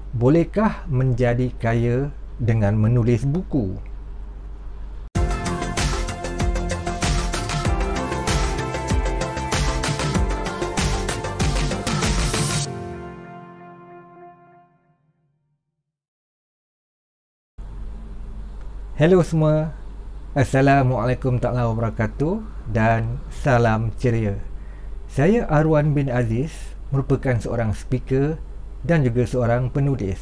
Bolehkah menjadi kaya dengan menulis buku? Hello semua. Assalamualaikum warahmatullahi wabarakatuh dan salam ceria. Saya Arwan bin Aziz, merupakan seorang speaker dan juga seorang penulis.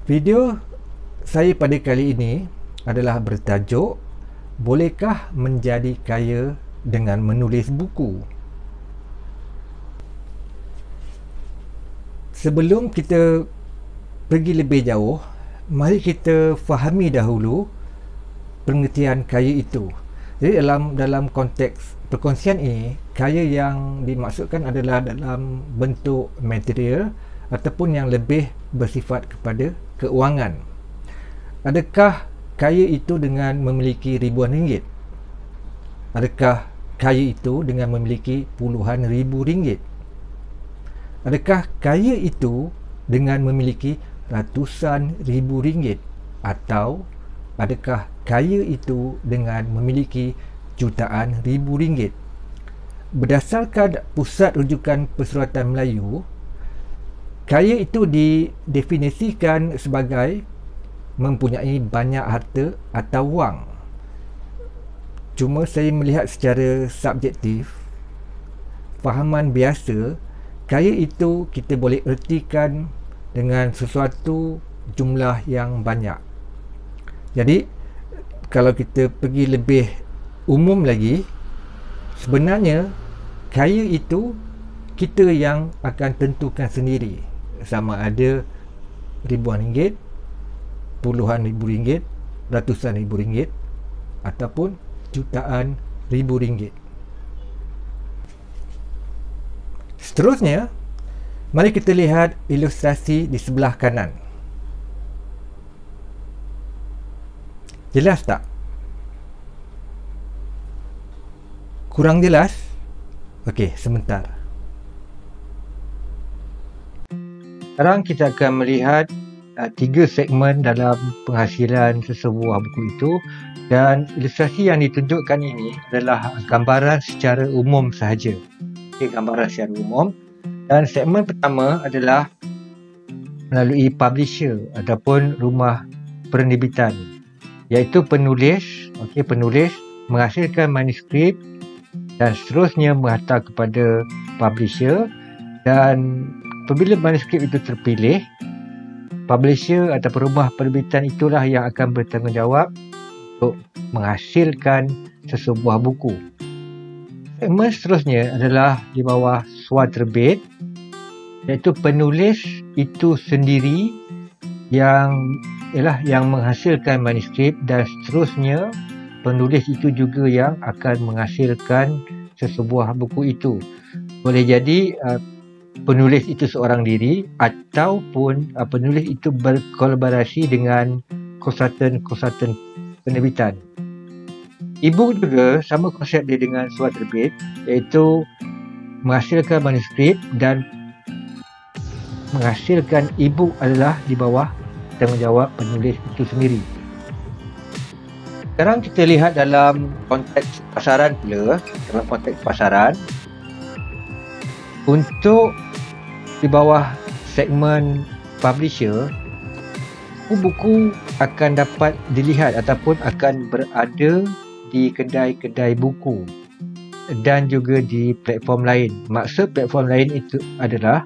Video saya pada kali ini adalah bertajuk Bolehkah menjadi kaya dengan menulis buku? Sebelum kita pergi lebih jauh, mari kita fahami dahulu pengertian kaya itu. Jadi dalam konteks perkongsian ini, kaya yang dimaksudkan adalah dalam bentuk material ataupun yang lebih bersifat kepada keuangan. Adakah kaya itu dengan memiliki ribuan ringgit? Adakah kaya itu dengan memiliki puluhan ribu ringgit? Adakah kaya itu dengan memiliki ratusan ribu ringgit? Atau adakah kaya itu dengan memiliki jutaan ribu ringgit? Berdasarkan Pusat Rujukan Persuratan Melayu, kaya itu didefinisikan sebagai mempunyai banyak harta atau wang. Cuma saya melihat secara subjektif, fahaman biasa, kaya itu kita boleh ertikan dengan sesuatu jumlah yang banyak. Jadi kalau kita pergi lebih umum lagi, sebenarnya kaya itu kita yang akan tentukan sendiri, sama ada ribuan ringgit, puluhan ribu ringgit, ratusan ribu ringgit, ataupun jutaan ribu ringgit. Seterusnya, mari kita lihat ilustrasi di sebelah kanan. Jelas tak? Kurang jelas? Okey, sebentar. Sekarang kita akan melihat 3 segmen dalam penghasilan sesebuah buku itu, dan ilustrasi yang ditunjukkan ini adalah gambaran secara umum sahaja. Okey, gambaran secara umum. Dan segmen pertama adalah melalui publisher ataupun rumah penerbitan, iaitu penulis. Okey, penulis menghasilkan manuskrip dan seterusnya menghantar kepada publisher, dan apabila manuskrip itu terpilih, publisher atau rumah penerbitan itulah yang akan bertanggungjawab untuk menghasilkan sesebuah buku. Segmen seterusnya adalah di bawah swaterbit, iaitu penulis itu sendiri yang menghasilkan manuskrip, dan seterusnya penulis itu juga yang akan menghasilkan sesebuah buku itu. Boleh jadi penulis itu seorang diri, ataupun penulis itu berkolaborasi dengan konsultan penerbitan. E-book juga sama konsep dia dengan swaterbit, iaitu menghasilkan manuskrip dan menghasilkan e-book adalah di bawah tanggungjawab penulis itu sendiri. Sekarang kita lihat dalam konteks pasaran pula. Dalam konteks pasaran, untuk di bawah segmen publisher, buku akan dapat dilihat ataupun akan berada di kedai-kedai buku dan juga di platform lain. Maksud platform lain itu adalah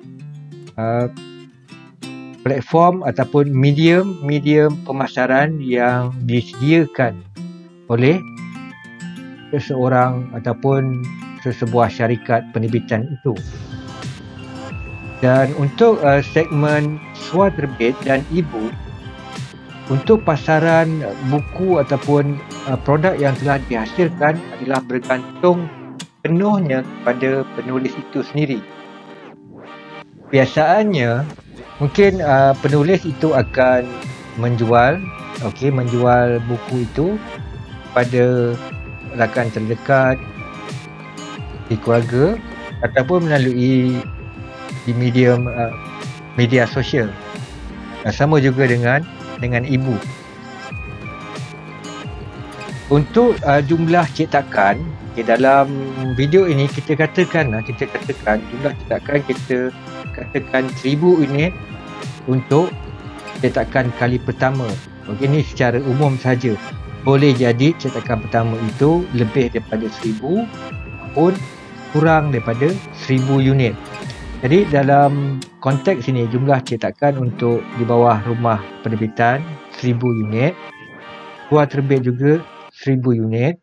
platform ataupun medium pemasaran yang disediakan oleh seseorang ataupun sesebuah syarikat penerbitan itu. Dan untuk segmen swaterbit dan e-book, untuk pasaran buku ataupun produk yang telah dihasilkan adalah bergantung penuhnya kepada penulis itu sendiri. Biasaannya mungkin penulis itu akan menjual buku itu pada rakan terdekat, di keluarga, ataupun melalui di media sosial. Sama juga dengan ibu. Untuk jumlah cetakan, dalam video ini kita katakan jumlah cetakan kita katakan 1000 unit untuk cetakan kali pertama. Okey, ni secara umum saja. Boleh jadi cetakan pertama itu lebih daripada 1000 pun kurang daripada 1000 unit. Jadi dalam konteks ini, jumlah cetakan untuk di bawah rumah penerbitan 1000 unit, keluar terbit juga 1000 unit.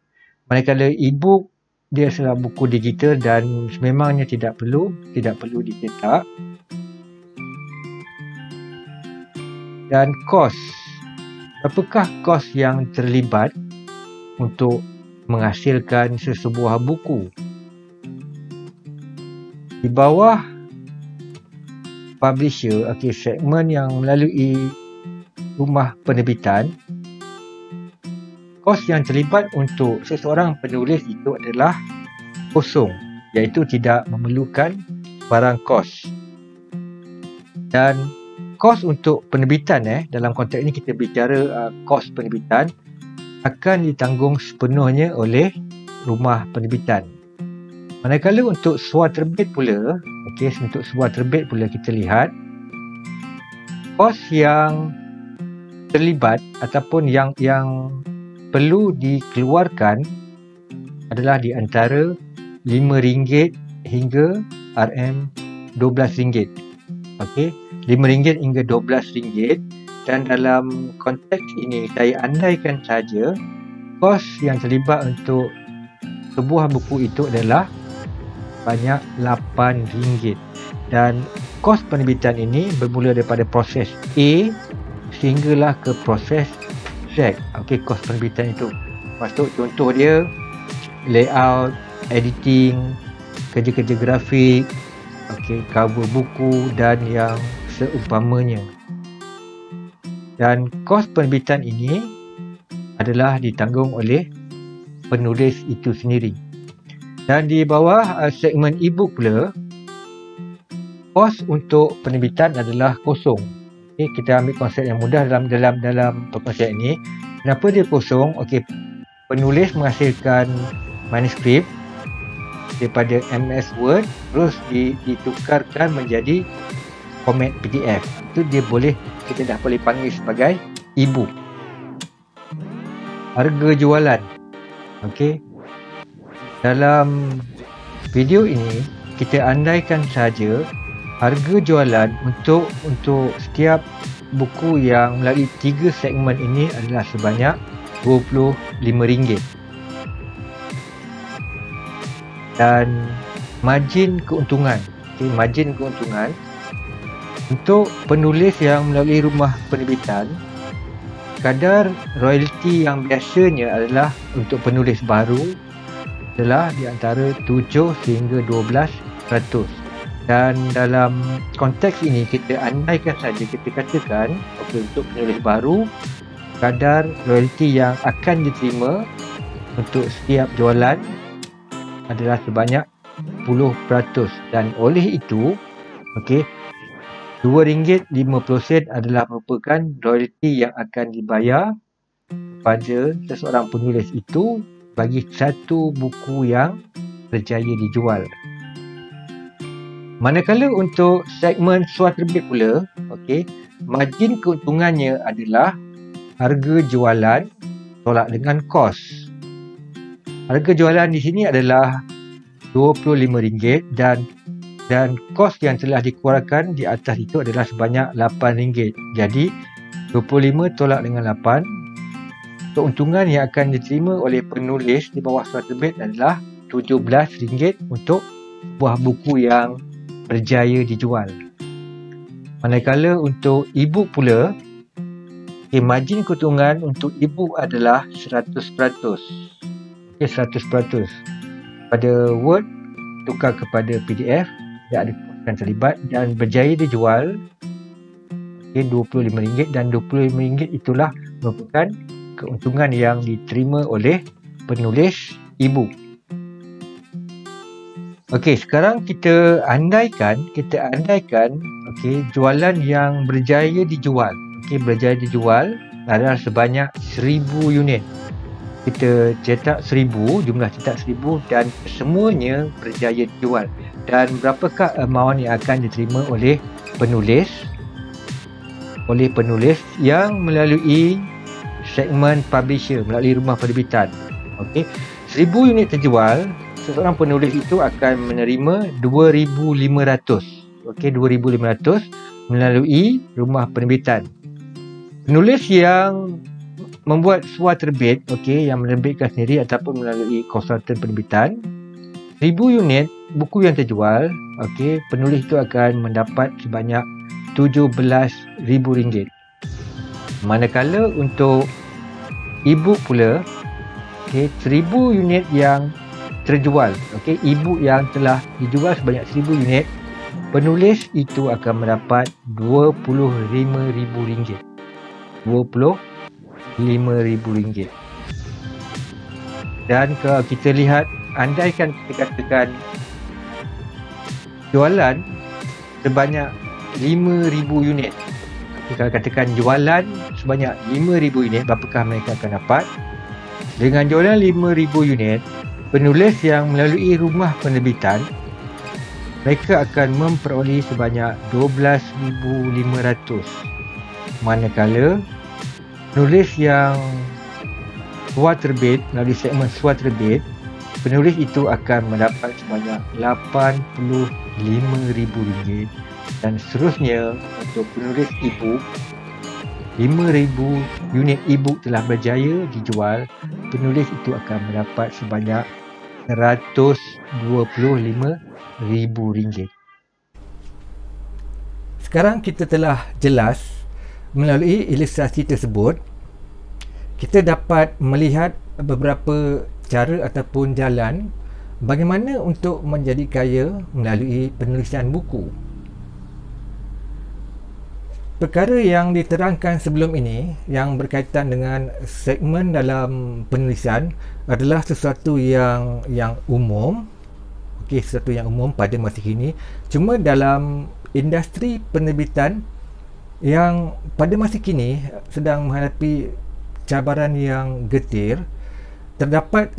Manakala e-book dia adalah buku digital dan sememangnya tidak perlu dicetak. Dan kos, apakah kos yang terlibat untuk menghasilkan sesebuah buku? Di bawah publisher, segmen yang melalui rumah penerbitan, kos yang terlibat untuk seseorang penulis itu adalah kosong, iaitu tidak memerlukan barang kos. Dan kos untuk penerbitan, dalam konteks ini kita bicara kos penerbitan, akan ditanggung sepenuhnya oleh rumah penerbitan. Manakala untuk sebuah terbit pula, untuk sebuah terbit pula kita lihat kos yang terlibat ataupun yang perlu dikeluarkan adalah di antara RM5 hingga RM12. RM5 hingga RM12, dan dalam konteks ini saya andaikan saja kos yang terlibat untuk sebuah buku itu adalah banyak RM8, dan kos penerbitan ini bermula daripada proses A sehinggalah ke proses Z. Kos penerbitan itu masuk contoh dia layout, editing, kerja-kerja grafik, cover buku dan yang seumpamanya. Dan kos penerbitan ini adalah ditanggung oleh penulis itu sendiri. Dan di bawah segmen e-book pula, kos untuk penerbitan adalah kosong. Kita ambil konsep yang mudah dalam konsep ini. Kenapa dia kosong? Penulis menghasilkan manuskrip daripada MS Word, terus ditukarkan menjadi format PDF. Itu kita dah boleh panggil sebagai e-book. Harga jualan. Dalam video ini kita andaikan saja harga jualan untuk setiap buku yang melalui 3 segmen ini adalah sebanyak RM25. Dan margin keuntungan, margin keuntungan untuk penulis yang melalui rumah penerbitan, kadar royalti yang biasanya adalah untuk penulis baru adalah di antara 7 hingga 12%. Dan dalam konteks ini kita andaikan saja, kita katakan untuk penulis baru, kadar royalti yang akan diterima untuk setiap jualan adalah sebanyak 10%. Dan oleh itu RM2.50 adalah merupakan royalti yang akan dibayar kepada seseorang penulis itu bagi satu buku yang berjaya dijual. Manakala untuk segmen suah terbit pula, margin keuntungannya adalah harga jualan tolak dengan kos. Harga jualan di sini adalah RM25 dan kos yang telah dikeluarkan di atas itu adalah sebanyak RM8. Jadi 25 tolak dengan 8, keuntungan yang akan diterima oleh penulis di bawah suah terbit adalah RM17 untuk sebuah buku yang berjaya dijual. Manakala untuk e-book pula, margin keuntungan untuk e-book adalah 100%. 100%. Pada Word tukar kepada PDF, tidak ada kos yang terlibat dan berjaya dijual RM25, dan RM25 itulah merupakan keuntungan yang diterima oleh penulis e-book. Okey, sekarang kita andaikan jualan yang berjaya dijual. Berjaya dijual adalah sebanyak 1000 unit. Kita cetak 1000, jumlah cetak 1000 dan semuanya berjaya dijual. Dan berapakah amount yang akan diterima oleh penulis yang melalui segmen publisher, melalui rumah penerbitan. 1000 unit terjual, seseorang penulis itu akan menerima 2500. 2500 melalui rumah penerbitan. Penulis yang membuat sebuah terbit, yang menerbitkan sendiri ataupun melalui konsultan penerbitan, 1000 unit buku yang terjual, penulis itu akan mendapat sebanyak RM17,000. Manakala untuk e-book pula, 1000 unit yang terjual, e-book yang telah dijual sebanyak 1000 unit, penulis itu akan mendapat RM25,000. RM25,000. Dan kalau kita lihat, andaikan kita katakan jualan sebanyak 5,000 unit. Kalau katakan jualan sebanyak 5,000 unit, berapakah mereka akan dapat? Dengan jualan 5,000 unit, penulis yang melalui rumah penerbitan, mereka akan memperoleh sebanyak 12,500. Manakala penulis yang suah terbit melalui segmen suah terbit, penulis itu akan mendapat sebanyak RM85,000. Dan seterusnya untuk penulis e-book, 5,000 unit e-book telah berjaya dijual, penulis itu akan mendapat sebanyak RM125,000. Sekarang kita telah jelas melalui ilustrasi tersebut, kita dapat melihat beberapa cara ataupun jalan bagaimana untuk menjadi kaya melalui penulisan buku. Perkara yang diterangkan sebelum ini yang berkaitan dengan segmen dalam penulisan adalah sesuatu yang umum, sesuatu yang umum pada masa kini. Cuma dalam industri penerbitan yang pada masa kini sedang menghadapi cabaran yang getir,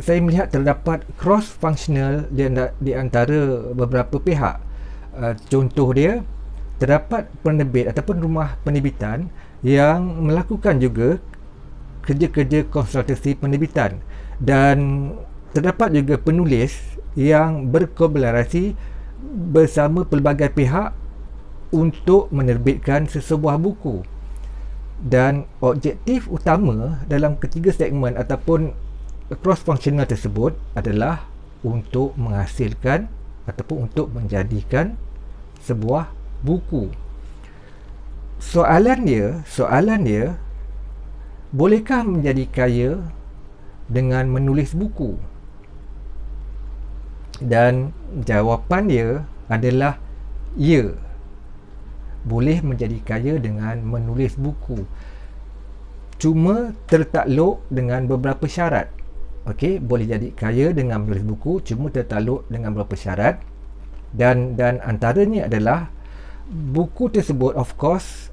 saya melihat terdapat cross functional di antara beberapa pihak. Contoh dia, terdapat penerbit ataupun rumah penerbitan yang melakukan juga kerja-kerja konsultasi penerbitan, dan terdapat juga penulis yang berkolaborasi bersama pelbagai pihak untuk menerbitkan sesebuah buku. Dan objektif utama dalam ketiga segmen ataupun cross functional tersebut adalah untuk menghasilkan ataupun untuk menjadikan sebuah buku. Soalan dia, bolehkah menjadi kaya dengan menulis buku? Dan jawapan dia adalah ya, boleh menjadi kaya dengan menulis buku. Cuma tertakluk dengan beberapa syarat. Boleh jadi kaya dengan menulis buku, cuma tertakluk dengan beberapa syarat. Dan antaranya adalah buku tersebut of course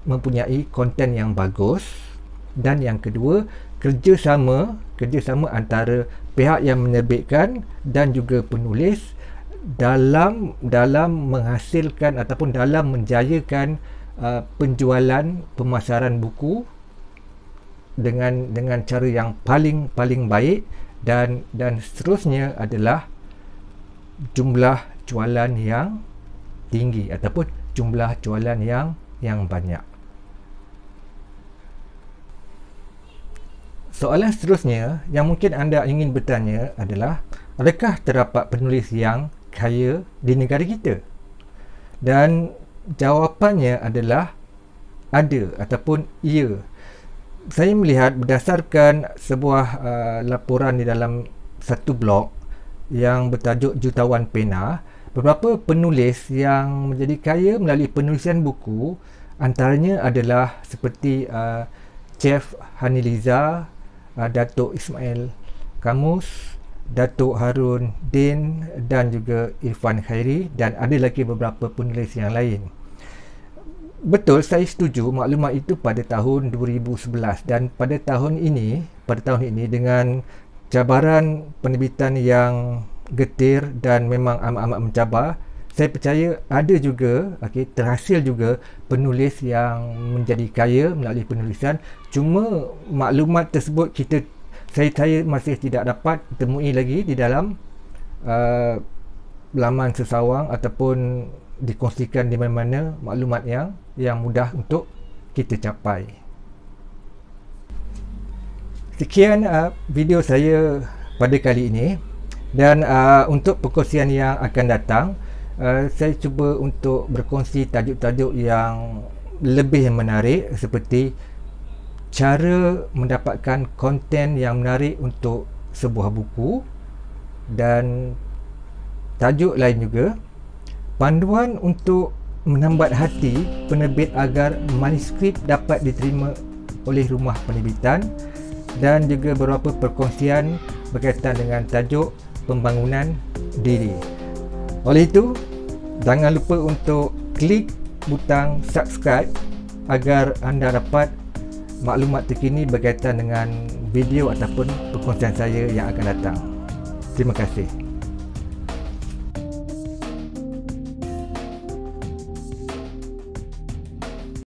mempunyai konten yang bagus, dan yang kedua, kerjasama antara pihak yang menerbitkan dan juga penulis dalam menghasilkan ataupun dalam menjayakan penjualan pemasaran buku dengan cara yang paling baik, dan seterusnya adalah jumlah jualan yang tinggi ataupun jumlah jualan yang banyak. Soalan seterusnya yang mungkin anda ingin bertanya adalah, adakah terdapat penulis yang kaya di negara kita? Dan jawapannya adalah ada ataupun ya. Saya melihat berdasarkan sebuah laporan di dalam satu blog yang bertajuk Jutawan Pena, beberapa penulis yang menjadi kaya melalui penulisan buku, antaranya adalah seperti Chef Haniliza, Datuk Ismail Kamus, Datuk Harun Din dan juga Irfan Khairi, dan ada lagi beberapa penulis yang lain. Betul, saya setuju maklumat itu pada tahun 2011, dan pada tahun ini dengan cabaran penerbitan yang getir dan memang amat-amat mencabar, saya percaya ada juga terhasil juga penulis yang menjadi kaya melalui penulisan. Cuma maklumat tersebut saya masih tidak dapat temui lagi di dalam laman sesawang ataupun dikongsikan di mana-mana maklumat yang mudah untuk kita capai. Sekian video saya pada kali ini, dan untuk perkongsian yang akan datang, saya cuba untuk berkongsi tajuk-tajuk yang lebih menarik, seperti cara mendapatkan konten yang menarik untuk sebuah buku, dan tajuk lain juga panduan untuk menambat hati penerbit agar manuskrip dapat diterima oleh rumah penerbitan, dan juga beberapa perkongsian berkaitan dengan tajuk pembangunan diri. Oleh itu, jangan lupa untuk klik butang subscribe agar anda dapat maklumat terkini berkaitan dengan video ataupun perkongsian saya yang akan datang. Terima kasih.